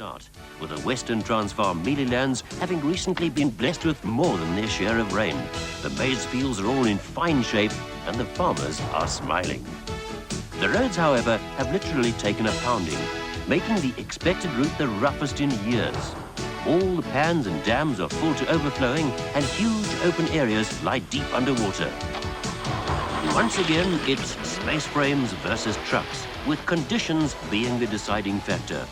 start, with the Western Transvaal mealie-lands having recently been blessed with more than their share of rain. The maize fields are all in fine shape and the farmers are smiling. The roads, however, have literally taken a pounding, making the expected route the roughest in years. All the pans and dams are full to overflowing and huge open areas lie deep underwater. Once again, it's space frames versus trucks, with conditions being the deciding factor.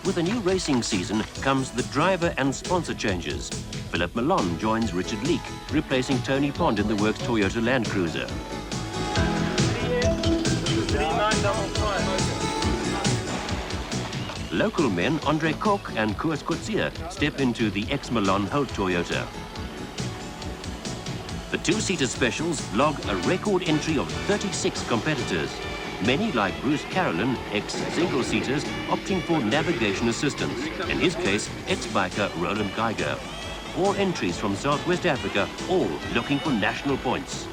With a new racing season comes the driver and sponsor changes. Philip Malone joins Richard Leake, replacing Tony Pond in the works Toyota Land Cruiser. Local men Andre Kok and Koos Kutsia step into the ex-Malone Holt Toyota. The two-seater specials log a record entry of 36 competitors. Many, like Bruce Carolyn, ex-single-seaters, opting for navigation assistance. In his case, ex-biker Roland Geiger. 4 entries from Southwest Africa, all looking for national points.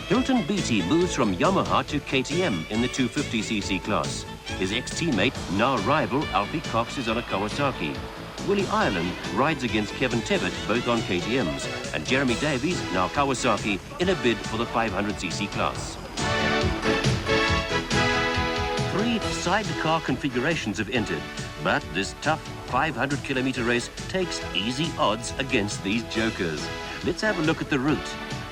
Hilton Beattie moves from Yamaha to KTM in the 250cc class. His ex-teammate, now rival Alfie Cox, is on a Kawasaki. Willie Ireland rides against Kevin Tevitt, both on KTMs, and Jeremy Davies, now Kawasaki, in a bid for the 500cc class. 3 sidecar configurations have entered, but this tough 500-kilometer race takes easy odds against these jokers. Let's have a look at the route.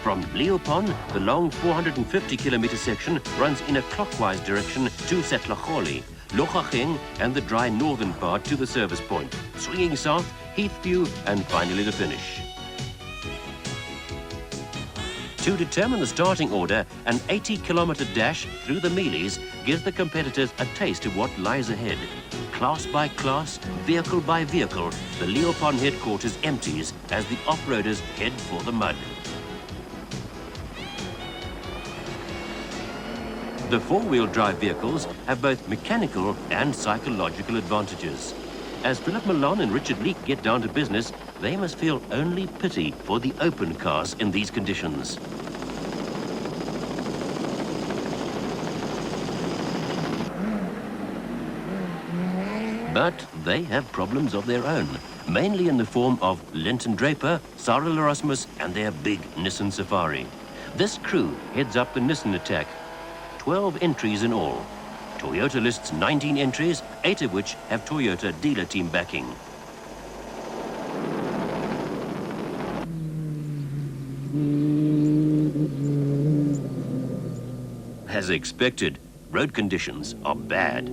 From Leopon, the long 450-kilometer section runs in a clockwise direction to Setlagoli, Lochacheng and the dry northern part to the service point, swinging south, Heathview and finally the finish. To determine the starting order, an 80-kilometer dash through the mealies gives the competitors a taste of what lies ahead. Class by class, vehicle by vehicle, the Leopon headquarters empties as the off-roaders head for the mud. The 4-wheel drive vehicles have both mechanical and psychological advantages. As Philip Malone and Richard Leake get down to business, they must feel only pity for the open cars in these conditions. But they have problems of their own, mainly in the form of Linton Draper, Cyril Erasmus and their big Nissan Safari. This crew heads up the Nissan attack. 12 entries in all. Toyota lists 19 entries, 8 of which have Toyota dealer team backing. As expected, road conditions are bad.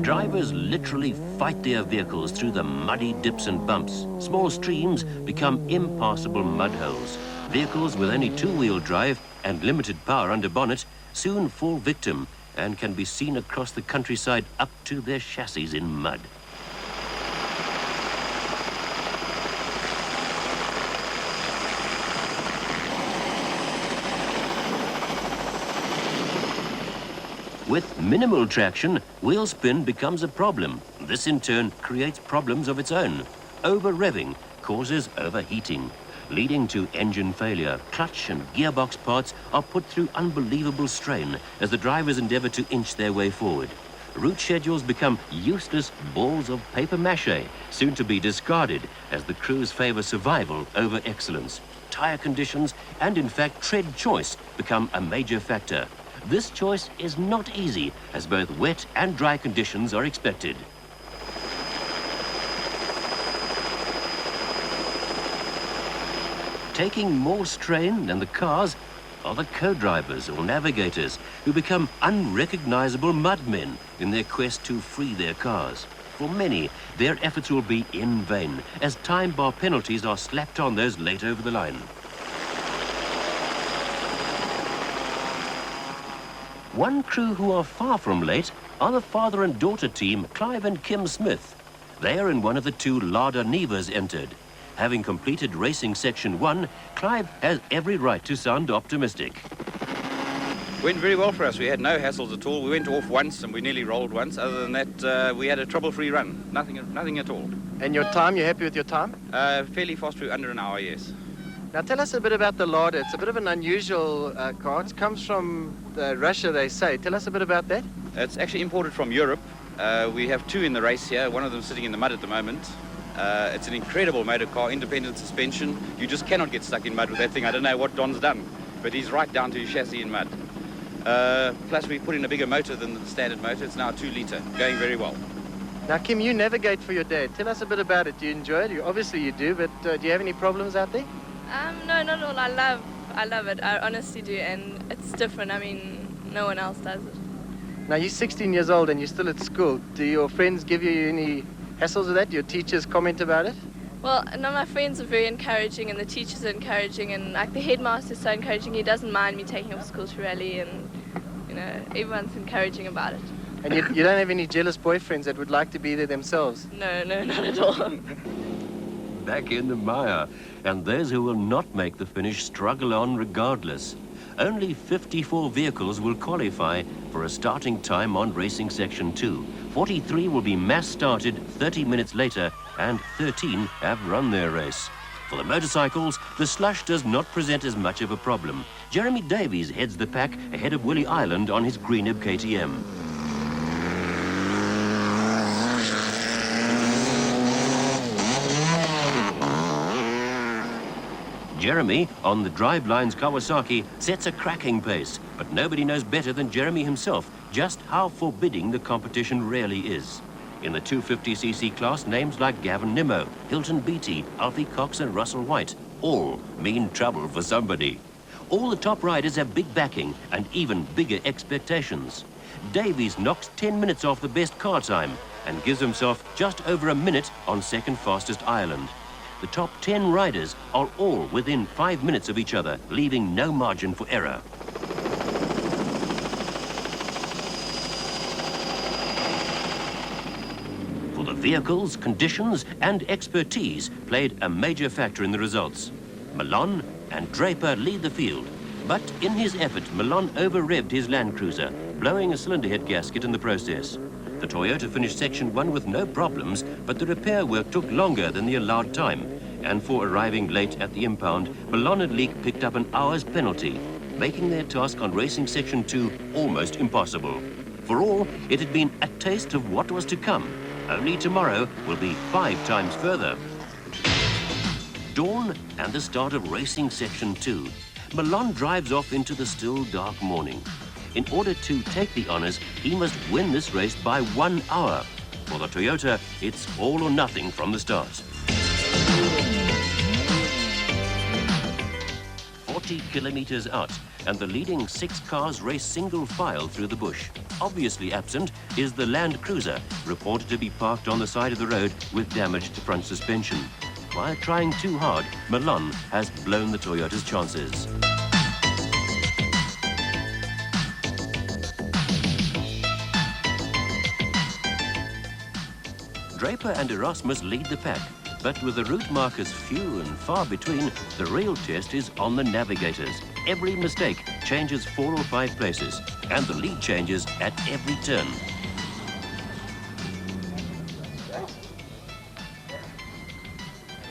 Drivers literally fight their vehicles through the muddy dips and bumps. Small streams become impassable mud holes. Vehicles with only 2-wheel drive and limited power under bonnet soon fall victim and can be seen across the countryside up to their chassis in mud. With minimal traction, wheel spin becomes a problem. This in turn creates problems of its own. Over-revving causes overheating, leading to engine failure. Clutch and gearbox parts are put through unbelievable strain as the drivers endeavor to inch their way forward. Route schedules become useless balls of paper mache, soon to be discarded as the crews favor survival over excellence. Tire conditions and, in fact, tread choice become a major factor. This choice is not easy, as both wet and dry conditions are expected. Taking more strain than the cars are the co-drivers or navigators, who become unrecognizable mudmen in their quest to free their cars. For many, their efforts will be in vain, as time bar penalties are slapped on those late over the line. One crew who are far from late are the father and daughter team, Clive and Kim Smith. They are in one of the 2 Lada Nivas entered. Having completed racing section 1, Clive has every right to sound optimistic. Went very well for us. We had no hassles at all. We went off once and we nearly rolled once. Other than that, we had a trouble-free run. Nothing at all. And your time, you're happy with your time? Fairly fast through, under an hour, yes. Now tell us a bit about the larder. It's a bit of an unusual car. It comes from Russia, they say. Tell us a bit about that. It's actually imported from Europe. We have two in the race here. One of them sitting in the mud at the moment. It's an incredible motor car, independent suspension. You just cannot get stuck in mud with that thing. I don't know what Don's done, but he's right down to his chassis in mud. Plus we put in a bigger motor than the standard motor. It's now a 2-litre, going very well. Now Kim, you navigate for your dad. Tell us a bit about it. Do you enjoy it? Obviously you do, but do you have any problems out there? No, not at all. I love it. I honestly do, and it's different. I mean, no one else does it. Now you're 16 years old and you're still at school. Do your friends give you any hassles with that? Do your teachers comment about it? Well, no, my friends are very encouraging, and the teachers are encouraging, and like the headmaster is so encouraging. He doesn't mind me taking off school to rally, and you know, everyone's encouraging about it. And you don't have any jealous boyfriends that would like to be there themselves? No, not at all. Back in the mire, and those who will not make the finish struggle on regardless. Only 54 vehicles will qualify for a starting time on Racing Section 2. 43 will be mass started 30 minutes later, and 13 have run their race. For the motorcycles, the slush does not present as much of a problem. Jeremy Davies heads the pack ahead of Willie Ireland on his Greenham KTM. Jeremy, on the Drivelines Kawasaki, sets a cracking pace, but nobody knows better than Jeremy himself just how forbidding the competition really is. In the 250cc class, names like Gavin Nimmo, Hilton Beattie, Alfie Cox and Russell White all mean trouble for somebody. All the top riders have big backing and even bigger expectations. Davies knocks 10 minutes off the best car time and gives himself just over a minute on second fastest Ireland. The top 10 riders are all within 5 minutes of each other, leaving no margin for error. For the vehicles, conditions and expertise played a major factor in the results. Milan and Draper lead the field, but in his effort, Milan over-revved his Land Cruiser, blowing a cylinder head gasket in the process. The Toyota finished Section 1 with no problems, but the repair work took longer than the allowed time. And for arriving late at the impound, Milan and Leek picked up an hour's penalty, making their task on Racing Section 2 almost impossible. For all, it had been a taste of what was to come. Only tomorrow will be 5 times further. Dawn and the start of Racing Section 2. Milan drives off into the still dark morning. In order to take the honours, he must win this race by 1 hour. For the Toyota, it's all or nothing from the start. 40 kilometres out, and the leading 6 cars race single file through the bush. Obviously absent is the Land Cruiser, reported to be parked on the side of the road with damaged front suspension. While trying too hard, Milan has blown the Toyota's chances. Draper and Erasmus lead the pack, but with the route markers few and far between, the real test is on the navigators. Every mistake changes 4 or 5 places, and the lead changes at every turn.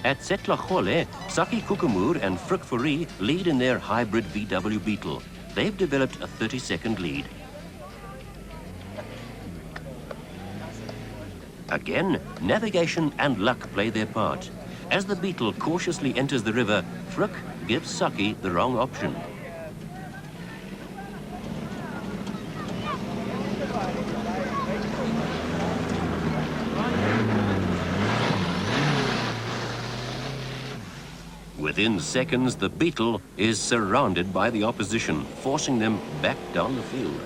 At Setlagole, Saki Kukumur and Frick Fourie lead in their hybrid VW Beetle. They've developed a 30-second lead. Again, navigation and luck play their part. As the Beetle cautiously enters the river, Frick gives Saki the wrong option. Within seconds, the Beetle is surrounded by the opposition, forcing them back down the field.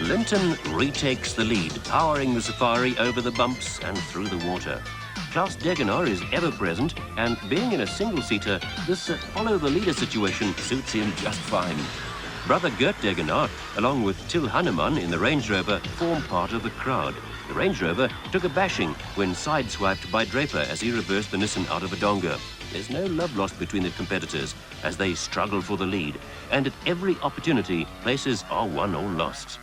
Linton retakes the lead, powering the safari over the bumps and through the water. Klaus Degener is ever present, and being in a single-seater, this follow-the-leader situation suits him just fine. Brother Gert Degener, along with Till Hannemann in the Range Rover, form part of the crowd. The Range Rover took a bashing when sideswiped by Draper as he reversed the Nissan out of a donga. There's no love lost between the competitors as they struggle for the lead, and at every opportunity, places are won or lost.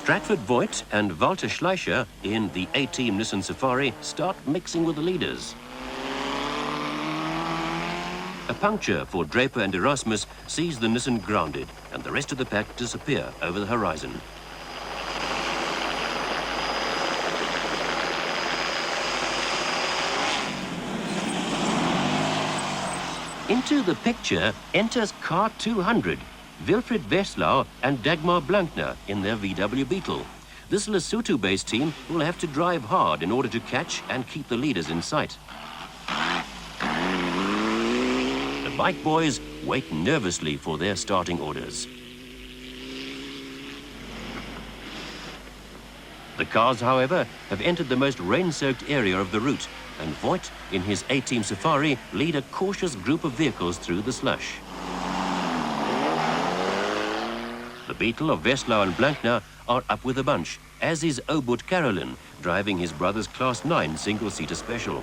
Stratford Voigt and Walter Schleicher in the A-Team Nissan Safari start mixing with the leaders. A puncture for Draper and Erasmus sees the Nissan grounded, and the rest of the pack disappear over the horizon. Into the picture enters car 200, Wilfried Westlau and Dagmar Blankner in their VW Beetle. This Lesotho-based team will have to drive hard in order to catch and keep the leaders in sight. The bike boys wait nervously for their starting orders. The cars, however, have entered the most rain-soaked area of the route, and Voigt, in his A-Team Safari, lead a cautious group of vehicles through the slush. The Beetle of Westlau and Blankner are up with a bunch, as is Obut Carolyn, driving his brother's Class 9 single-seater special.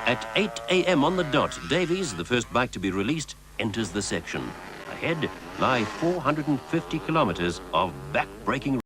At 8 a.m. on the dot, Davies, the first bike to be released, enters the section. Ahead lie 450 kilometers of back-breaking